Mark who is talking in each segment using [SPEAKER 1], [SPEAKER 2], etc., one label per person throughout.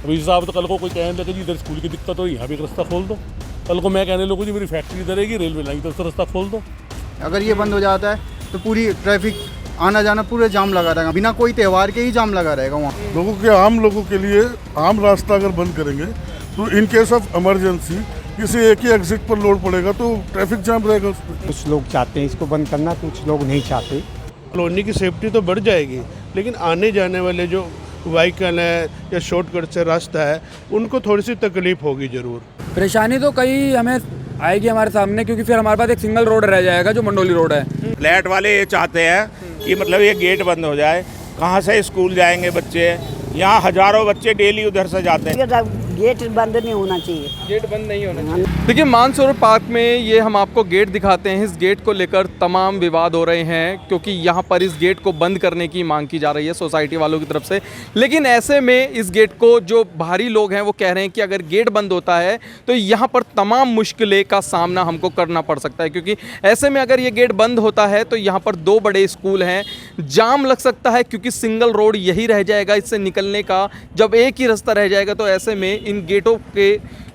[SPEAKER 1] अभी हिसाब तो कल को कोई कहने लगे जी इधर स्कूल की दिक्कत हो, यहाँ भी एक रास्ता खोल दो। कल को मैं कहने लगूँ जी मेरी फैक्ट्री इधर है, रेलवे लाइन तरफ से रास्ता खोल दो।
[SPEAKER 2] अगर ये बंद हो जाता है तो पूरी ट्रैफिक आना जाना पूरे जाम लगा रहेगा, बिना कोई त्यौहार के ही जाम लगा रहेगा वहाँ।
[SPEAKER 3] लोगों के आम लोगों के लिए आम रास्ता अगर बंद करेंगे तो इन केस ऑफ इमरजेंसी किसी एक ही एग्जिट पर लोड पड़ेगा तो ट्रैफिक जाम रहेगा उस पर।
[SPEAKER 4] कुछ लोग चाहते हैं इसको बंद करना, कुछ लोग नहीं चाहते।
[SPEAKER 5] कॉलोनी की सेफ्टी तो बढ़ जाएगी, लेकिन आने जाने वाले जो व्हीकल है या शॉर्टकट से रास्ता है उनको थोड़ी सी तकलीफ होगी ज़रूर।
[SPEAKER 6] परेशानी तो कई हमें आएगी हमारे सामने, क्योंकि फिर हमारे पास एक सिंगल रोड रह जाएगा जो मंडोली रोड है।
[SPEAKER 7] फ्लैट वाले ये चाहते हैं कि मतलब ये गेट बंद हो जाए, कहाँ से स्कूल जाएंगे बच्चे, यहाँ हजारों बच्चे डेली उधर से जाते हैं।
[SPEAKER 8] गेट बंद नहीं होना चाहिए,
[SPEAKER 9] गेट बंद नहीं होना चाहिए। देखिए मानसरोवर पार्क में ये हम आपको गेट दिखाते हैं, इस गेट को लेकर तमाम विवाद हो रहे हैं क्योंकि यहाँ पर इस गेट को बंद करने की मांग की जा रही है सोसाइटी वालों की तरफ से। लेकिन ऐसे में इस गेट को जो बाहरी लोग हैं वो कह रहे हैं कि अगर गेट बंद होता है तो यहाँ पर तमाम मुश्किलें का सामना हमको करना पड़ सकता है, क्योंकि ऐसे में अगर ये गेट बंद होता है तो यहाँ पर 2 बड़े स्कूल हैं, जाम लग सकता है क्योंकि सिंगल रोड यही रह जाएगा इससे निकलने का। जब एक ही रास्ता रह जाएगा तो ऐसे में इन गेटों के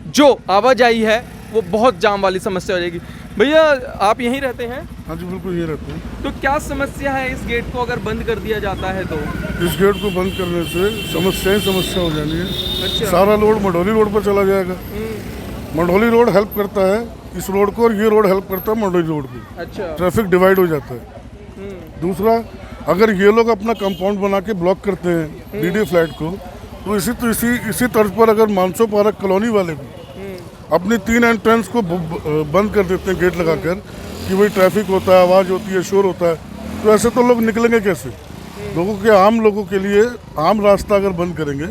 [SPEAKER 9] जो आवाजाही है वो बहुत जाम वाली समस्या हो जाएगी। भैया आप यहीं रहते हैं?
[SPEAKER 3] हाँ जी बिल्कुल ये रहते हैं।
[SPEAKER 9] तो क्या समस्या है इस गेट को अगर बंद कर दिया जाता है तो?
[SPEAKER 3] इस गेट को बंद करने से समस्या हो जानी है।
[SPEAKER 9] अच्छा।
[SPEAKER 3] सारा लोड मंडोली रोड पर चला जाएगा। मंडोली रोड हेल्प करता है इस रोड को और ये रोड हेल्प करता है मंडोली रोड को।
[SPEAKER 9] अच्छा।
[SPEAKER 3] ट्रैफिक डिवाइड हो जाता है। दूसरा, अगर ये लोग अपना कंपाउंड बना के ब्लॉक करते हैं डीडी फ्लैट को, तो इसी तर्ज पर अगर मानसो पार्क कॉलोनी वाले भी अपनी 3 एंट्रेंस को बंद कर देते हैं गेट लगाकर कि भाई ट्रैफिक होता है, आवाज़ होती है, शोर होता है, तो ऐसे तो लोग निकलेंगे कैसे? आम लोगों के लिए आम रास्ता अगर बंद करेंगे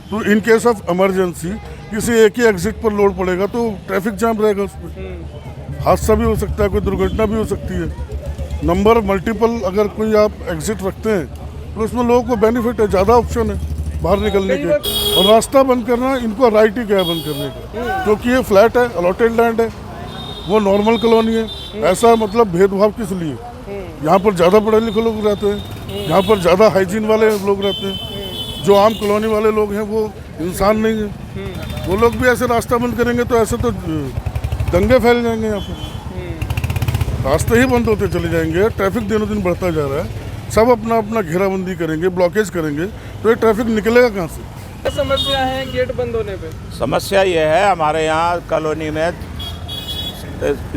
[SPEAKER 3] तो इन केस ऑफ इमरजेंसी किसी एक ही एग्जिट पर लोड पड़ेगा तो ट्रैफिक जाम रहेगा उस पर। हादसा भी हो सकता है, कोई दुर्घटना भी हो सकती है। नंबर मल्टीपल अगर कोई आप एग्जिट रखते हैं तो उसमें लोगों को बेनिफिट है, ज़्यादा ऑप्शन है बाहर निकलने के। और रास्ता बंद करना इनको राइट ही क्या है बंद करने का, क्योंकि ये फ्लैट है, अलॉटेड लैंड है, वो नॉर्मल कॉलोनी है। ऐसा मतलब भेदभाव किस लिए? यहाँ पर ज़्यादा पढ़े लिखे लोग रहते हैं, यहाँ पर ज़्यादा हाइजीन वाले लोग रहते हैं। जो आम कॉलोनी वाले लोग हैं वो इंसान नहीं है। वो लोग भी ऐसे रास्ता बंद करेंगे तो ऐसे तो दंगे फैल जाएंगे यहाँ पर, रास्ते ही बंद होते चले जाएंगे। ट्रैफिक दिनों दिन बढ़ता जा रहा है, सब अपना अपना घेराबंदी करेंगे, ब्लॉकेज करेंगे, तो ये ट्रैफिक निकलेगा कहाँ से?
[SPEAKER 9] क्या समस्या है गेट बंद होने पे?
[SPEAKER 7] समस्या ये है, हमारे यहाँ कॉलोनी में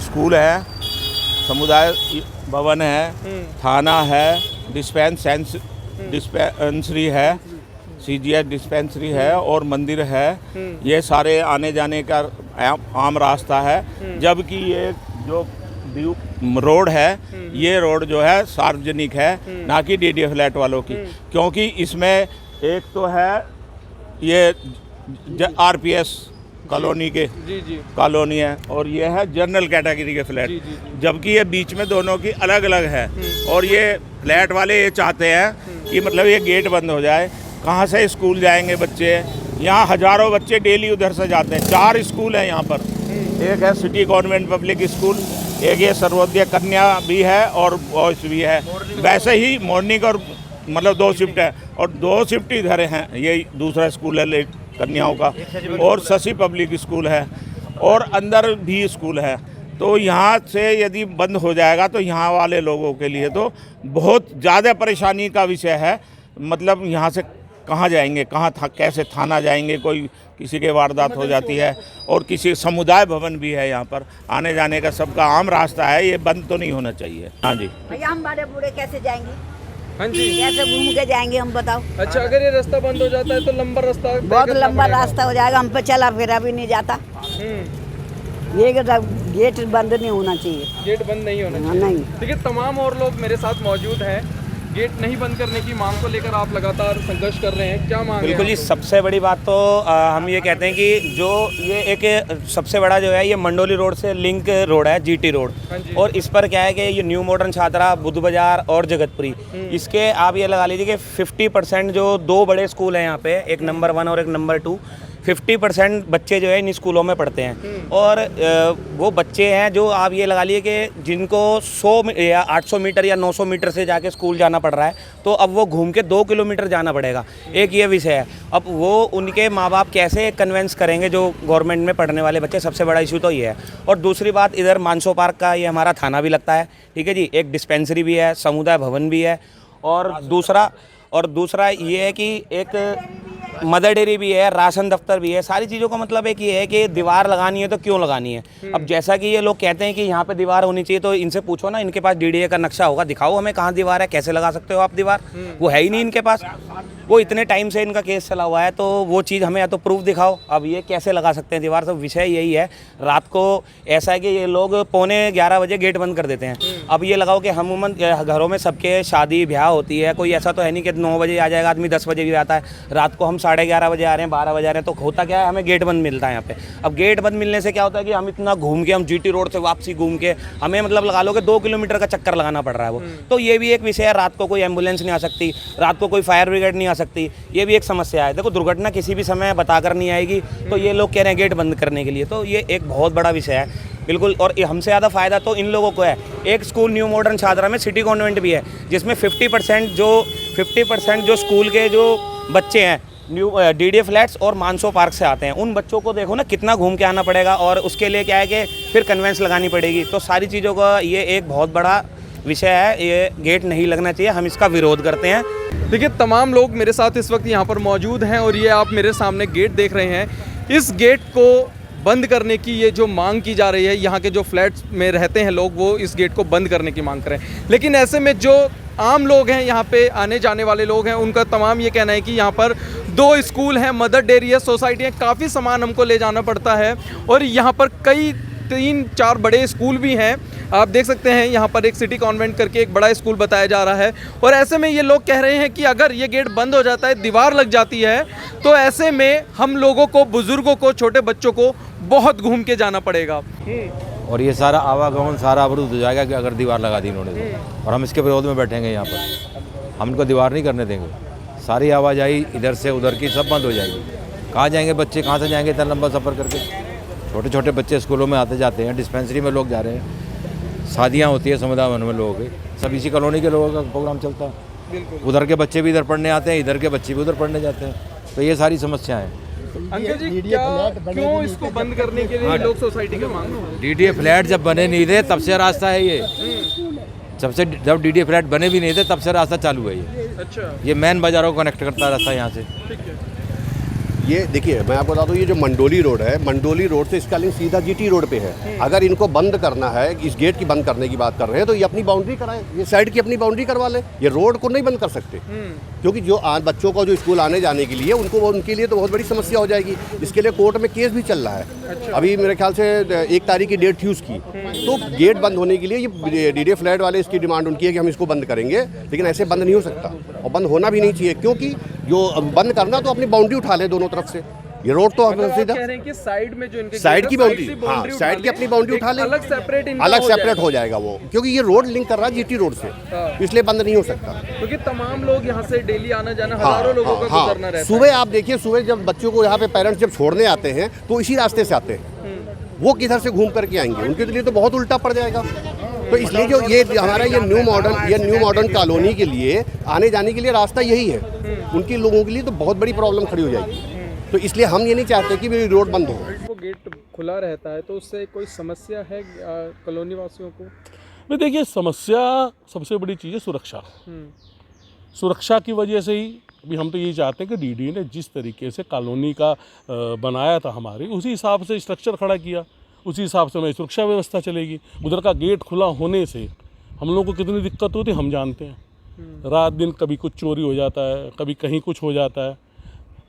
[SPEAKER 7] स्कूल है, समुदाय भवन है, थाना है, डिस्पेंसरी है, CGH डिस्पेंसरी है और मंदिर है। ये सारे आने जाने का आम रास्ता है। जबकि ये जो रोड है ये रोड जो है सार्वजनिक है, ना कि डीडी फ्लैट वालों की, क्योंकि इसमें एक तो है ये RPS कॉलोनी के कॉलोनी है और ये है जनरल कैटेगरी के फ्लैट, जबकि ये बीच में दोनों की अलग अलग है। और ये फ्लैट वाले ये चाहते हैं कि मतलब ये गेट बंद हो जाए, कहाँ से स्कूल जाएंगे बच्चे, यहाँ हजारों बच्चे डेली उधर से जाते हैं। 4 स्कूल हैं यहाँ पर, एक है सिटी कॉन्वेंट पब्लिक स्कूल, एक ये सर्वोदय कन्या भी है और बॉयज़ भी है। वैसे ही मॉर्निंग और मतलब 2 शिफ्ट है और 2 शिफ्ट इधर हैं। ये दूसरा स्कूल है कन्याओं का और शशि पब्लिक स्कूल है और अंदर भी स्कूल है। तो यहाँ से यदि बंद हो जाएगा तो यहाँ वाले लोगों के लिए तो बहुत ज़्यादा परेशानी का विषय है। मतलब यहाँ से कहाँ जाएंगे, कैसे थाना जाएंगे, कोई किसी के वारदात हो जाती है। और किसी समुदाय भवन भी है यहाँ पर, आने जाने का सबका आम रास्ता है, ये बंद तो नहीं होना चाहिए। हाँ जी
[SPEAKER 8] भैया हम बड़े बूढ़े कैसे जाएंगे?
[SPEAKER 9] हाँ जी,
[SPEAKER 8] कैसे घूम के जाएंगे हम बताओ?
[SPEAKER 9] अच्छा, अगर ये रास्ता बंद हो जाता है तो लंबा रास्ता,
[SPEAKER 8] बहुत लंबा रास्ता हो जाएगा, हम पे चला फिरा भी नहीं जाता। ये गेट बंद नहीं होना चाहिए,
[SPEAKER 9] गेट बंद नहीं होना चाहिए।
[SPEAKER 8] नहीं।
[SPEAKER 9] देखिए तमाम और लोग मेरे साथ मौजूद हैं, गेट नहीं बंद करने की मांग को लेकर आप लगातार संघर्ष कर रहे हैं, क्या मांग है?
[SPEAKER 10] बिल्कुल जी, सबसे बड़ी बात तो हम ये कहते हैं कि जो ये एक सबसे बड़ा जो है ये मंडोली रोड से लिंक रोड है, GT रोड, और इस पर क्या है कि ये न्यू मॉडर्न छात्रा, बुद्ध बाजार और जगतपुरी, इसके आप ये लगा लीजिए कि 50% जो 2 बड़े स्कूल हैं यहाँ पे, एक नंबर 1 और एक नंबर 2, 50% बच्चे जो है इन स्कूलों में पढ़ते हैं और वो बच्चे हैं जो आप ये लगा लिए कि जिनको 100 या 800 मीटर या 900 मीटर से जाके स्कूल जाना पड़ रहा है, तो अब वो घूम के 2 किलोमीटर जाना पड़ेगा। एक ये विषय है। अब वो उनके माँ बाप कैसे कन्वेंस करेंगे जो गवर्नमेंट में पढ़ने वाले बच्चे, सबसे बड़ा इशू तो ये है। और दूसरी बात, इधर मानसो पार्क का ये हमारा थाना भी लगता है, ठीक है जी, एक डिस्पेंसरी भी है, समुदाय भवन भी है, और दूसरा ये है कि एक मदर डेयरी भी है, राशन दफ्तर भी है। सारी चीज़ों का मतलब एक ये है कि दीवार लगानी है तो क्यों लगानी है। अब जैसा कि ये लोग कहते हैं कि यहाँ पे दीवार होनी चाहिए, तो इनसे पूछो ना, इनके पास डीडीए का नक्शा होगा, दिखाओ हमें कहाँ दीवार है, कैसे लगा सकते हो आप दीवार। वो है ही नहीं इनके पास। वो इतने टाइम से इनका केस चला हुआ है, तो वो चीज़ हमें या तो प्रूफ दिखाओ। अब ये कैसे लगा सकते हैं दीवार। तो विषय यही है। रात को ऐसा है कि ये लोग 11:15 बजे गेट बंद कर देते हैं। अब ये लगाओ कि हम घरों में सबके शादी ब्याह होती है, कोई ऐसा तो है नहीं कि 9 बजे आ जाएगा आदमी, 10 बजे भी आता है। रात को हम 11:30 बजे आ रहे हैं, 12 बजे आ रहे हैं, तो होता क्या है, हमें गेट बंद मिलता है यहाँ पे। अब गेट बंद मिलने से क्या होता है कि हम इतना घूम के, हम जीटी रोड से वापसी घूम के, हमें मतलब लगा लो कि 2 किलोमीटर का चक्कर लगाना पड़ रहा है वो। तो ये भी एक विषय है। रात को कोई एम्बुलेंस नहीं आ सकती, रात को कोई फायर ब्रिगेड नहीं आ सकती, ये भी एक समस्या है। देखो, दुर्घटना किसी भी समय बताकर नहीं आएगी, तो ये लोग कह रहे हैं गेट बंद करने के लिए, तो ये एक बहुत बड़ा विषय है बिल्कुल। और हमसे ज़्यादा फ़ायदा तो इन लोगों को है। एक स्कूल न्यू मॉडर्न छात्रा में सिटी कॉन्वेंट भी है, जिसमें 50% जो स्कूल के जो बच्चे हैं न्यू डीडीए फ्लैट्स और मानसो पार्क से आते हैं, उन बच्चों को देखो ना कितना घूम के आना पड़ेगा, और उसके लिए क्या है कि फिर कन्वेंस लगानी पड़ेगी। तो सारी चीज़ों का ये एक बहुत बड़ा विषय है। ये गेट नहीं लगना चाहिए, हम इसका विरोध करते हैं।
[SPEAKER 9] देखिए, तमाम लोग मेरे साथ इस वक्त यहाँ पर मौजूद हैं और ये आप मेरे सामने गेट देख रहे हैं। इस गेट को बंद करने की ये जो मांग की जा रही है, यहाँ के जो फ्लैट्स में रहते हैं लोग, वो इस गेट को बंद करने की मांग करें। लेकिन ऐसे में जो आम लोग हैं, यहाँ पे आने जाने वाले लोग हैं, उनका तमाम ये कहना है कि यहाँ पर 2 स्कूल हैं, मदर डेयरी है, सोसाइटी है, काफ़ी सामान हमको ले जाना पड़ता है, और यहाँ पर कई 3-4 बड़े स्कूल भी हैं। आप देख सकते हैं यहाँ पर एक सिटी कॉन्वेंट करके एक बड़ा स्कूल बताया जा रहा है। और ऐसे में ये लोग कह रहे हैं कि अगर ये गेट बंद हो जाता है, दीवार लग जाती है, तो ऐसे में हम लोगों को, बुजुर्गों को, छोटे बच्चों को बहुत घूम के जाना पड़ेगा।
[SPEAKER 11] और ये सारा आवागमन सारा अवरुद्ध हो जाएगा कि अगर दीवार लगा दी इन्होंने तो। और हम इसके विरोध में बैठेंगे यहाँ पर, हम इनको दीवार नहीं करने देंगे। सारी आवाजाही इधर से उधर की सब बंद हो जाएगी। कहाँ जाएंगे बच्चे, कहाँ से जाएंगे इतना लंबा सफ़र करके। छोटे छोटे बच्चे स्कूलों में आते जाते हैं, डिस्पेंसरी में लोग जा रहे हैं, शादियाँ होती है समुदाय भवन में लोगों की, सब इसी कॉलोनी के लोगों का प्रोग्राम चलता है। उधर के बच्चे भी इधर पढ़ने आते हैं, इधर के बच्चे भी उधर पढ़ने जाते हैं। तो ये सारी समस्याएं हैं।
[SPEAKER 9] अंकल जी, क्यों इसको बंद करने के लिए लोग सोसाइटी के मांग रहे हैं?
[SPEAKER 11] डीडीए फ्लैट जब बने नहीं थे तब से रास्ता है ये। जब डीडीए फ्लैट बने भी नहीं थे तब से रास्ता चालू है ये।
[SPEAKER 9] अच्छा,
[SPEAKER 11] ये मेन बाजारों को कनेक्ट करता है रास्ता यहाँ से।
[SPEAKER 9] ठीक है।
[SPEAKER 12] ये देखिए, मैं आपको बता दूँ, ये जो मंडोली रोड है, मंडोली रोड से इसका लिंक सीधा जीटी रोड पे है। अगर इनको बंद करना है, इस गेट की बंद करने की बात कर रहे हैं, तो ये अपनी बाउंड्री कराएं, ये साइड की अपनी बाउंड्री करवा लें। ये रोड को नहीं बंद कर सकते, क्योंकि जो बच्चों को जो स्कूल आने जाने के लिए उनके लिए तो बहुत बड़ी समस्या हो जाएगी। इसके लिए कोर्ट में केस भी चल रहा है।
[SPEAKER 9] अच्छा।
[SPEAKER 12] अभी मेरे ख्याल से 1 तारीख की डेट थी उसकी। तो गेट बंद होने के लिए ये डीडीए फ्लैट वाले इसकी डिमांड उनकी है कि हम इसको बंद करेंगे, लेकिन ऐसे बंद नहीं हो सकता और बंद होना भी नहीं चाहिए, क्योंकि जो बंद करना तो अपनी बाउंड्री उठा ले दोनों तरफ से। ये रोड तो सीधा
[SPEAKER 9] कह रहे हैं कि साइड में जो इनके
[SPEAKER 12] साइड की बाउंड्री, हाँ, साइड की अपनी बाउंड्री उठा ले,
[SPEAKER 9] अलग
[SPEAKER 12] सेपरेट हो जाएगा वो, क्योंकि ये रोड लिंक कर रहा है जीटी रोड से, इसलिए बंद नहीं हो सकता।
[SPEAKER 9] क्योंकि तमाम लोग यहाँ से डेली आना जाना, हजारों लोगों का गुजरना रहता है।
[SPEAKER 12] सुबह आप देखिए, सुबह जब बच्चों को यहाँ पे पेरेंट्स जब छोड़ने आते हैं तो इसी रास्ते से आते हैं, वो किधर से घूम करके आएंगे, उनके लिए तो बहुत उल्टा पड़ जाएगा। तो इसलिए जो ये हमारा ये न्यू मॉडर्न कॉलोनी के लिए आने जाने के लिए रास्ता यही है, उनके लोगों के लिए तो बहुत बड़ी प्रॉब्लम खड़ी हो जाएगी। तो इसलिए हम ये नहीं चाहते कि मेरी रोड बंद हो।
[SPEAKER 9] वो गेट खुला रहता है, तो उससे कोई समस्या है कॉलोनी वासियों को?
[SPEAKER 1] मैं देखिए, समस्या सबसे बड़ी चीज़ है सुरक्षा। सुरक्षा की वजह से ही अभी हम तो यही चाहते हैं कि डीडीए ने जिस तरीके से कॉलोनी का बनाया था हमारी, उसी हिसाब से स्ट्रक्चर खड़ा किया, उसी हिसाब से हमारी सुरक्षा व्यवस्था चलेगी। उधर का गेट खुला होने से हम लोग को कितनी दिक्कत होती है हम जानते हैं। रात दिन कभी कुछ चोरी हो जाता है, कभी कहीं कुछ हो जाता है।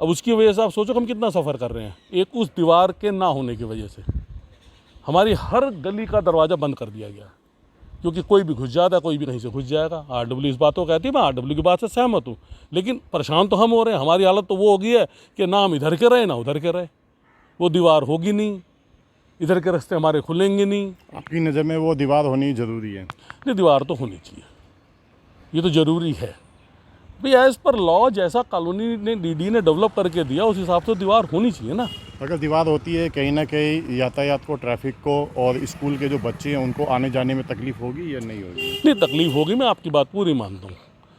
[SPEAKER 1] अब उसकी वजह से आप सोचो हम कितना सफ़र कर रहे हैं। एक उस दीवार के ना होने की वजह से हमारी हर गली का दरवाज़ा बंद कर दिया गया, क्योंकि कोई भी घुस जाता है, कोई भी कहीं से घुस जाएगा। आरडब्ल्यू इस बात को कहती है, मैं आरडब्ल्यू की बात से सहमत हूँ, लेकिन परेशान तो हम हो रहे हैं। हमारी हालत तो वो हो गई है कि ना हम इधर के रहे ना उधर के रहे। वो दीवार होगी नहीं, इधर के रास्ते हमारे खुलेंगे नहीं।
[SPEAKER 13] आपकी नज़र में वो दीवार होनी ज़रूरी है?
[SPEAKER 1] नहीं, दीवार तो होनी चाहिए, ये तो ज़रूरी है। भाई एज़ पर लॉ जैसा कॉलोनी ने डीडी ने डेवलप करके दिया उस हिसाब से दीवार होनी चाहिए ना।
[SPEAKER 13] अगर दीवार होती है कहीं ना कहीं यातायात को, ट्रैफिक को और स्कूल के जो बच्चे हैं उनको आने जाने में तकलीफ होगी या नहीं होगी?
[SPEAKER 1] नहीं, तकलीफ होगी, मैं आपकी बात पूरी मानता हूँ।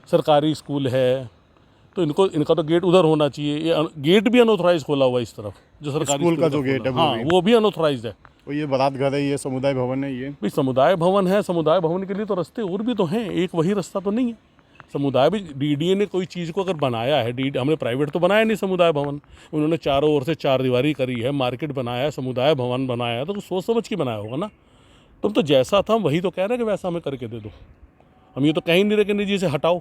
[SPEAKER 1] सरकारी स्कूल है तो इनका तो गेट उधर होना चाहिए। ये गेट भी अनऑथराइज खोला हुआ है इस तरफ, जो सरकारी
[SPEAKER 13] स्कूल का जो गेट है
[SPEAKER 1] वो भी अनऑथराइज है।
[SPEAKER 13] तो ये बारात घर है, ये समुदाय भवन है, ये
[SPEAKER 1] भाई समुदाय भवन है, समुदाय भवन के लिए तो रास्ते और भी तो हैं, एक वही रास्ता तो नहीं है। समुदाय भी डीडीए ने कोई चीज़ को अगर बनाया है, हमने प्राइवेट तो बनाया नहीं समुदाय भवन, उन्होंने चारों ओर से चार दीवारी करी है, मार्केट बनाया है, समुदाय भवन बनाया है, तो सोच समझ के बनाया होगा ना। तुम तो जैसा था हम वही तो कह रहे हैं कि वैसा हमें करके दे दो। हम ये तो कह ही नहीं रहे कि नहीं जी इसे हटाओ।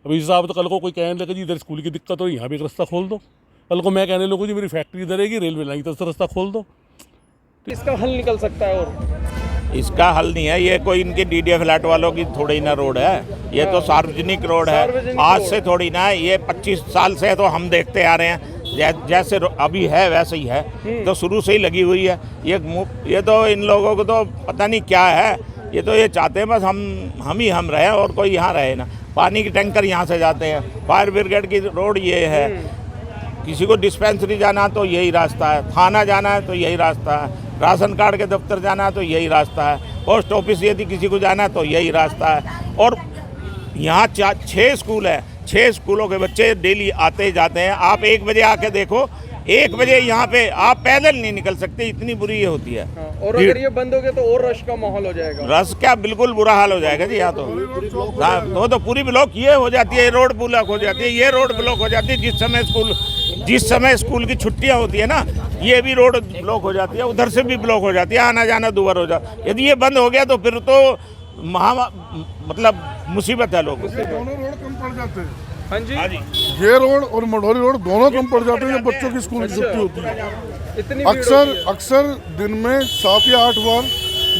[SPEAKER 1] अब इस हिसाब तो कल को कोई कहने लगे जी इधर स्कूल की दिक्कत हो, यहाँ भी एक रास्ता खोल दो। कल को मैं कहने लगूँ जी मेरी फैक्ट्री इधर रहेगी, रेलवे लाइन तरफ से रास्ता खोल दो।
[SPEAKER 9] इसका हल निकल सकता है और
[SPEAKER 7] इसका हल नहीं है, ये कोई इनके डीडीए फ्लैट वालों की थोड़ी ना रोड है, ये तो सार्वजनिक रोड है। आज से थोड़ी ना, ये 25 साल से तो हम देखते आ रहे हैं, जैसे अभी है वैसे ही है, तो शुरू से ही लगी हुई है। ये तो इन लोगों को तो पता नहीं क्या है, ये तो ये चाहते हैं बस हम रहे और कोई यहाँ रहे ना। पानी के टैंकर यहाँ से जाते हैं, फायर ब्रिगेड की रोड ये है, किसी को डिस्पेंसरी जाना तो यही रास्ता है, थाना जाना है तो यही रास्ता है, राशन कार्ड के दफ्तर जाना है तो यही रास्ता है, पोस्ट ऑफिस यदि किसी को जाना है तो यही रास्ता है। और यहाँ 6 स्कूल है, 6 स्कूलों के बच्चे डेली आते जाते हैं। आप 1 बजे आके देखो, 1 बजे यहाँ पे आप पैदल नहीं निकल सकते, इतनी बुरी ये होती है।
[SPEAKER 9] और अगर ये बंद हो गया तो और रश का माहौल हो जाएगा।
[SPEAKER 7] रश क्या, बिल्कुल बुरा हाल हो जाएगा जी। यहाँ तो पूरी ब्लॉक ये हो जाती है, रोड ब्लॉक हो जाती है, ये रोड ब्लॉक हो जाती है। जिस समय स्कूल की छुट्टियाँ होती है ना, ये भी रोड ब्लॉक हो जाती है, उधर से भी ब्लॉक हो जाती है, आना जाना दुबार हो जाता है। यदि ये बंद हो गया तो फिर तो मतलब मुसीबत है लोगों को।
[SPEAKER 3] दोनों रोड कम पड़ जाते हैं।
[SPEAKER 9] हाँ जी,
[SPEAKER 3] ये रोड और मंडोली रोड दोनों कम पड़ जाते हैं जब बच्चों की स्कूल की छुट्टी होती है।
[SPEAKER 9] इतनी
[SPEAKER 3] अक्सर दिन में 7 या 8 बार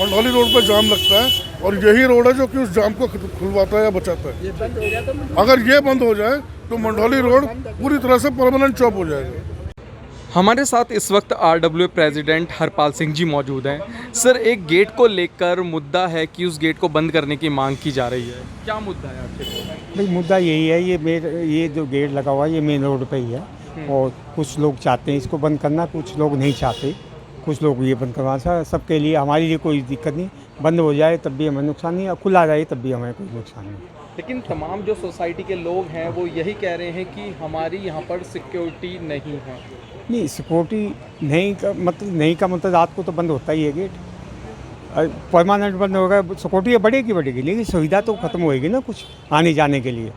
[SPEAKER 3] मंडोली रोड पर जाम लगता है, और यही रोड है जो कि उस जाम को खुलवाता है या बचाता है। अगर ये बंद हो जाए तो मंडोली रोड पूरी तरह से परमानेंट चौप हो जाएगा।
[SPEAKER 9] हमारे साथ इस वक्त आरडब्ल्यूए प्रेसिडेंट हरपाल सिंह जी मौजूद हैं। सर, एक गेट को लेकर मुद्दा है कि उस गेट को बंद करने की मांग की जा रही है, क्या मुद्दा है आपके?
[SPEAKER 4] भाई मुद्दा यही है, ये जो गेट लगा हुआ है ये मेन रोड पे ही है, और कुछ लोग चाहते हैं इसको बंद करना, कुछ लोग नहीं चाहते। कुछ लोग ये बंद करवा, सबके लिए हमारे लिए कोई दिक्कत नहीं, बंद हो जाए तब भी हमें नुकसान नहीं, खुला रहे तब भी हमें कोई नुकसान नहीं।
[SPEAKER 9] लेकिन तमाम जो सोसाइटी के लोग हैं वो यही कह रहे हैं कि हमारी यहाँ पर सिक्योरिटी नहीं है।
[SPEAKER 4] नहीं, सिक्योरिटी नहीं का मतलब रात को तो बंद होता ही है गेट, परमानेंट बंद होगा। सिक्योरिटी बढ़ेगी लेकिन सुविधा तो ख़त्म होएगी ना, कुछ आने जाने के लिए,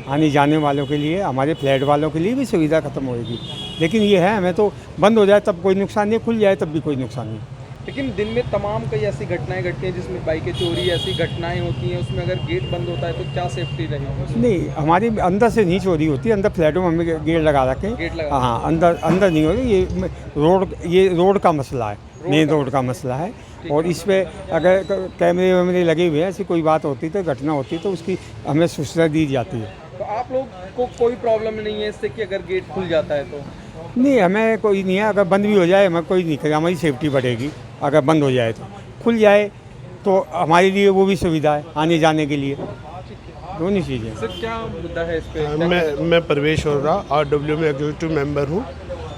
[SPEAKER 4] आने जाने वालों के लिए, हमारे फ्लैट वालों के लिए भी सुविधा ख़त्म होएगी। लेकिन ये है, हमें तो बंद हो जाए तब कोई नुकसान नहीं, खुल जाए तब भी कोई नुकसान नहीं।
[SPEAKER 9] लेकिन दिन में तमाम कई ऐसी घटनाएं घटती हैं जिसमें बाइकें चोरी ऐसी घटनाएं होती हैं, उसमें अगर गेट बंद होता है तो क्या सेफ्टी रहेगी?
[SPEAKER 4] नहीं, हमारी अंदर से नहीं चोरी होती, अंदर फ्लैटों में हमें गेट लगा रखे हैं। हाँ, अंदर नहीं होती, ये रोड का मसला है, मेन रोड का मसला है। और इस पर अगर कैमरे वैमरे लगे हुए हैं, ऐसी कोई बात होती तो घटना होती तो उसकी हमें सूचना दी जाती है।
[SPEAKER 9] तो आप लोग को कोई प्रॉब्लम नहीं है इससे कि अगर गेट खुल जाता है तो?
[SPEAKER 4] नहीं, हमें कोई नहीं है, अगर बंद भी हो जाए हमें कोई नहीं करेगा, हमारी सेफ्टी बढ़ेगी। अगर बंद हो जाए तो, खुल जाए तो हमारे लिए वो भी सुविधा है आने जाने के लिए, दोनों चीज़ें।
[SPEAKER 9] सर, क्या मुद्दा है इस पर?
[SPEAKER 5] मैं परवेश होरा आरडब्ल्यू में एग्जीक्यूटिव मेंबर हूँ।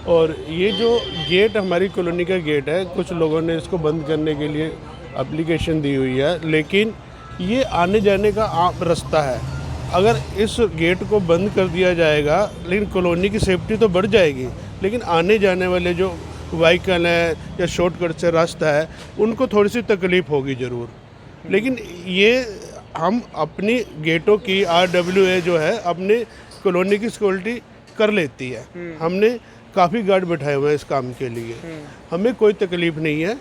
[SPEAKER 5] और ये जो गेट हमारी कॉलोनी का गेट है, कुछ लोगों ने इसको बंद करने के लिए एप्लीकेशन दी हुई है, लेकिन ये आने जाने का आम रास्ता है। अगर इस गेट को बंद कर दिया जाएगा, लेकिन कॉलोनी की सेफ्टी तो बढ़ जाएगी, लेकिन आने जाने वाले जो व्हीकल हैं या शॉर्टकट से रास्ता है उनको थोड़ी सी तकलीफ़ होगी ज़रूर। लेकिन ये हम अपनी गेटों की आरडब्ल्यूए जो है अपने कॉलोनी की सिक्योरिटी कर लेती है। हमने काफ़ी गार्ड बैठाए हुए हैं इस काम के लिए, हमें कोई तकलीफ़ नहीं है।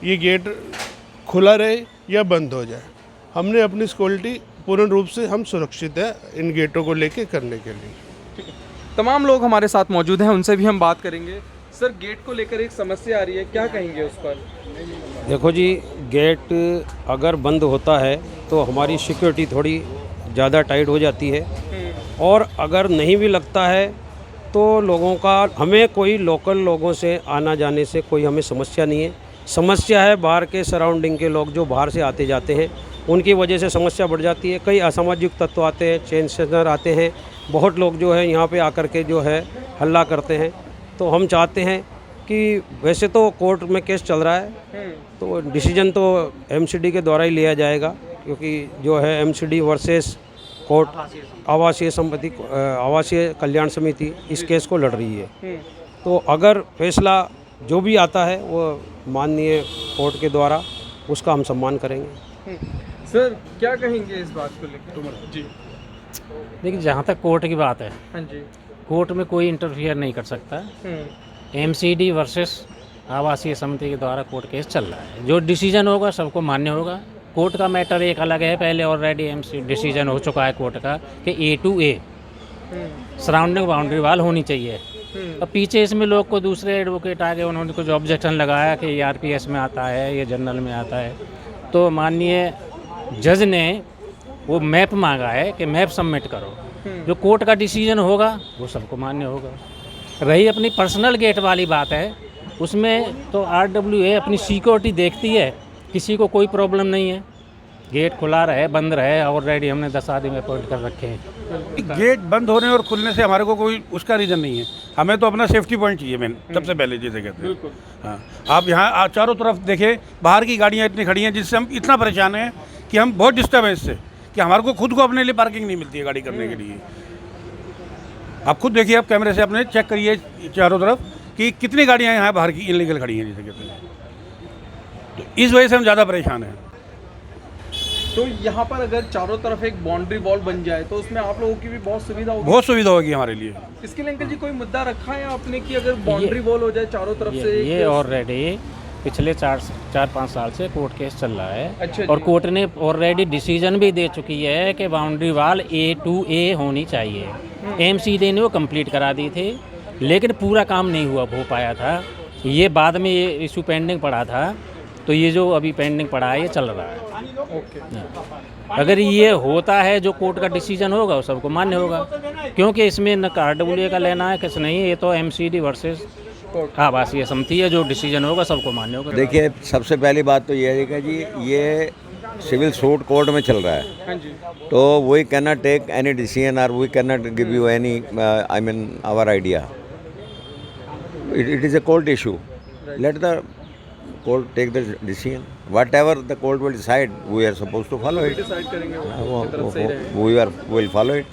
[SPEAKER 5] ये गेट खुला रहे या बंद हो जाए, हमने अपनी सिक्योरिटी पूर्ण रूप से हम सुरक्षित है इन गेटों को लेके करने के लिए।
[SPEAKER 9] तमाम लोग हमारे साथ मौजूद हैं, उनसे भी हम बात करेंगे। सर, गेट को लेकर एक समस्या आ रही है, क्या कहेंगे उस पर?
[SPEAKER 14] देखो जी, गेट अगर बंद होता है तो हमारी सिक्योरिटी थोड़ी ज़्यादा टाइट हो जाती है, और अगर नहीं भी लगता है तो लोगों का, हमें कोई लोकल लोगों से आना जाने से कोई हमें समस्या नहीं है। समस्या है बाहर के सराउंडिंग के लोग जो बाहर से आते जाते हैं, उनकी वजह से समस्या बढ़ जाती है। कई असामाजिक तत्व आते हैं, चेन स्नेचर आते हैं, बहुत लोग जो है यहाँ पे आकर के जो है हल्ला करते हैं। तो हम चाहते हैं कि वैसे तो कोर्ट में केस चल रहा है, तो डिसीजन तो एमसीडी के द्वारा ही लिया जाएगा, क्योंकि जो है एमसीडी वर्सेस कोर्ट आवासीय कल्याण समिति इस केस को लड़ रही है। तो अगर फैसला जो भी आता है वो माननीय कोर्ट के द्वारा, उसका हम सम्मान करेंगे।
[SPEAKER 9] सर क्या कहेंगे इस बात को लेकर? जी
[SPEAKER 15] देखिए, जहाँ तक कोर्ट की बात है,
[SPEAKER 9] हाँ जी,
[SPEAKER 15] कोर्ट में कोई इंटरफियर नहीं कर सकता। एमसीडी वर्सेस आवासीय समिति के द्वारा कोर्ट केस चल रहा है। जो डिसीजन होगा सबको मान्य होगा। कोर्ट का मैटर एक अलग है, पहले ऑलरेडी डिसीजन हो चुका है कोर्ट का कि A to A surrounding boundary wall होनी चाहिए। अब पीछे इसमें लोग को दूसरे एडवोकेट आ गए, उन्होंने कुछ ऑब्जेक्शन लगाया कि ARPS में आता है, ये जनरल में आता है। तो माननीय जज ने वो मैप मांगा है कि मैप सबमिट करो। जो कोर्ट का डिसीजन होगा वो सबको मान्य होगा। रही अपनी पर्सनल गेट वाली बात है, उसमें तो RWA अपनी सिक्योरिटी देखती है, किसी को कोई प्रॉब्लम नहीं है। गेट खुला रहे बंद रहे, ऑलरेडी हमने 10 आदमी अपॉइंट कर रखे हैं।
[SPEAKER 16] गेट बंद होने और खुलने से हमारे को कोई उसका रीज़न नहीं है। हमें तो अपना सेफ्टी पॉइंट चाहिए मेन, सबसे पहले जिसे कहते हैं। हाँ, आप यहाँ चारों तरफ देखें, बाहर की गाड़ियाँ इतनी खड़ी हैं जिससे हम इतना परेशान हैं कि हम बहुत डिस्टर्ब हैं इससे, कि हमारे को खुद को अपने लिए पार्किंग नहीं मिलती है गाड़ी करने के लिए। आप खुद देखिए, आप कैमरे से अपने चेक करिए चारों तरफ कि कितनी गाड़ियाँ यहाँ बाहर की इनलीगल खड़ी हैं जिसे कहते हैं। तो इस वजह से हम ज़्यादा परेशान हैं।
[SPEAKER 9] तो यहाँ पर अगर चारों तरफ एक बाउंड्री वॉल बन जाए तो उसमें आप लोगों की भी बहुत सुविधा होगी।
[SPEAKER 16] बहुत सुविधा होगी हमारे लिए।
[SPEAKER 9] इसके लिए अंकल जी कोई मुद्दा रखा है आपने कि अगर बाउंड्री वॉल हो जाए चारों तरफ से?
[SPEAKER 15] ये ऑलरेडी पिछले 4-5 साल से कोर्ट केस चल रहा है।
[SPEAKER 9] अच्छा
[SPEAKER 15] और कोर्ट ने ऑलरेडी डिसीजन भी दे चुकी है कि boundary wall A to A होनी चाहिए। MCD ने वो कंप्लीट करा दी थी, लेकिन पूरा काम नहीं हो पाया था। ये बाद में ये इशू पेंडिंग पड़ा था, तो ये जो अभी पेंडिंग पड़ा है ये चल रहा है। अगर ये होता है, जो कोर्ट का डिसीजन होगा वो सबको मान्य होगा, क्योंकि इसमें न RWA का लेना है किस नहीं, ये तो MCD वर्सेस आवासीय समिति है। जो डिसीजन होगा सबको मान्य होगा।
[SPEAKER 11] देखिए, सबसे पहली बात तो ये है कि जी ये सिविल सूट कोर्ट में चल रहा है, तो we can not take any decision और we can not give you any I mean our idea. It is a court issue. Let the court take the decision. Whatever the court will decide, we are supposed to follow it.
[SPEAKER 9] Decide करेंगे
[SPEAKER 11] We will follow it.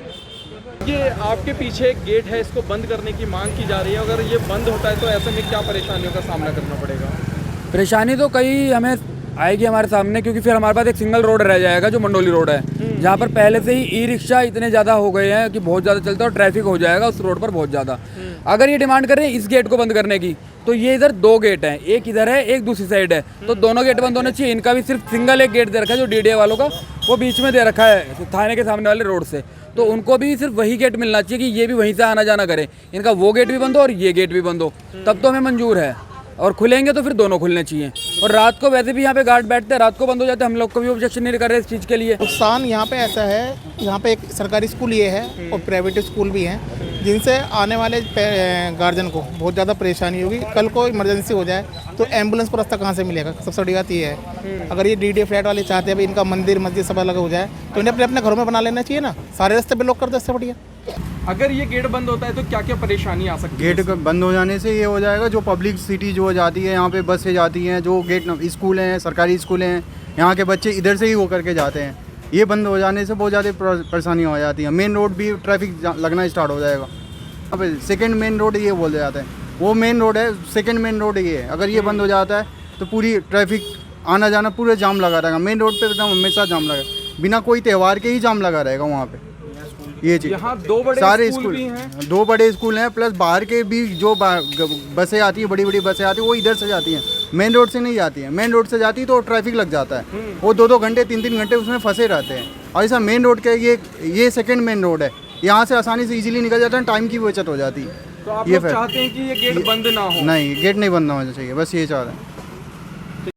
[SPEAKER 9] ये आपके पीछे एक gate है, इसको बंद करने की मांग की जा रही है। अगर ये बंद होता है तो ऐसे में क्या परेशानियों का सामना करना पड़ेगा?
[SPEAKER 6] परेशानी तो कई हमें आएगी हमारे सामने, क्योंकि फिर हमारे पास एक सिंगल रोड रह जाएगा जो मंडोली रोड है, जहाँ पर पहले से ही ई-रिक्शा इतने ज़्यादा हो गए हैं कि बहुत ज़्यादा चलता है और ट्रैफिक हो जाएगा उस रोड पर बहुत ज़्यादा। अगर ये डिमांड कर रहे हैं इस गेट को बंद करने की, तो ये इधर 2 गेट हैं, एक इधर है एक दूसरी साइड है, तो दोनों गेट बंद होने चाहिए। इनका भी सिर्फ सिंगल एक गेट दे रखा है जो DDA वालों का, वो बीच में दे रखा है थाने के सामने वाले रोड से, तो उनको भी सिर्फ वही गेट मिलना चाहिए कि ये भी वहीं से आना जाना करे। इनका वो गेट भी बंद हो और ये गेट भी बंद हो, तब तो हमें मंजूर है। और खुलेंगे तो फिर दोनों खुलने चाहिए। और रात को वैसे भी यहाँ पे गार्ड बैठते हैं, रात को बंद हो जाते हैं, हम लोग को भी ऑब्जेक्शन नहीं कर रहे इस चीज़ के लिए।
[SPEAKER 17] नुकसान यहाँ पे ऐसा है, यहाँ पे एक सरकारी स्कूल ये है और प्राइवेट स्कूल भी हैं, जिनसे आने वाले गार्जियन को बहुत ज़्यादा परेशानी होगी। कल को इमरजेंसी हो जाए तो एम्बुलेंस को रास्ता कहाँ से मिलेगा? सबसे बड़ी बात ये है। अगर ये DDA फ्लैट वाले चाहते हैं भाई इनका मंदिर मस्जिद सब अलग हो जाए, तो इन्हें अपने अपने घरों में बना लेना चाहिए ना, सारे रास्ते पे लोग कर दे, इससे बढ़िया।
[SPEAKER 9] अगर ये गेट बंद होता है तो क्या क्या परेशानी आ सकती है?
[SPEAKER 2] गेट बंद हो जाने से ये हो जाएगा, जो पब्लिक सिटी जो जाती है, यहाँ पे बसें जाती हैं, जो गेट स्कूल हैं, सरकारी स्कूल हैं, यहाँ के बच्चे इधर से ही हो करके जाते हैं। ये बंद हो जाने से बहुत ज़्यादा परेशानियाँ हो जाती हैं। मेन रोड भी ट्रैफिक लगना स्टार्ट हो जाएगा। अब सेकंड मेन रोड ये बोल जाते हैं, वो मेन रोड है, सेकंड मेन रोड ये है। अगर ये बंद हो जाता है तो पूरी ट्रैफिक आना जाना पूरा जाम लगा रहेगा। मेन रोड पे एकदम हमेशा जाम लगा, बिना कोई त्यौहार के ही जाम लगा रहेगा वहाँ पे। ये चीज़
[SPEAKER 9] यहाँ 2 बड़े
[SPEAKER 2] सारे
[SPEAKER 9] स्कूल भी हैं।
[SPEAKER 2] 2 बड़े स्कूल हैं, प्लस बाहर के भी जो बसें आती हैं, बड़ी बड़ी बसें आती हैं, वो इधर से जाती हैं, मेन रोड से नहीं जाती हैं। मेन रोड से जाती तो ट्रैफिक लग जाता है, वो 2-2 घंटे 3-3 घंटे उसमें फंसे रहते हैं। और ऐसा मेन रोड के ये सेकंड मेन रोड है, यहाँ से आसानी से इजीली निकल जाता है, टाइम की बचत हो जाती है।
[SPEAKER 9] तो आप लोग चाहते हैं कि ये गेट बंद ना हो?
[SPEAKER 2] नहीं, गेट नहीं बंद होना चाहिए, बस ये चाहते हैं।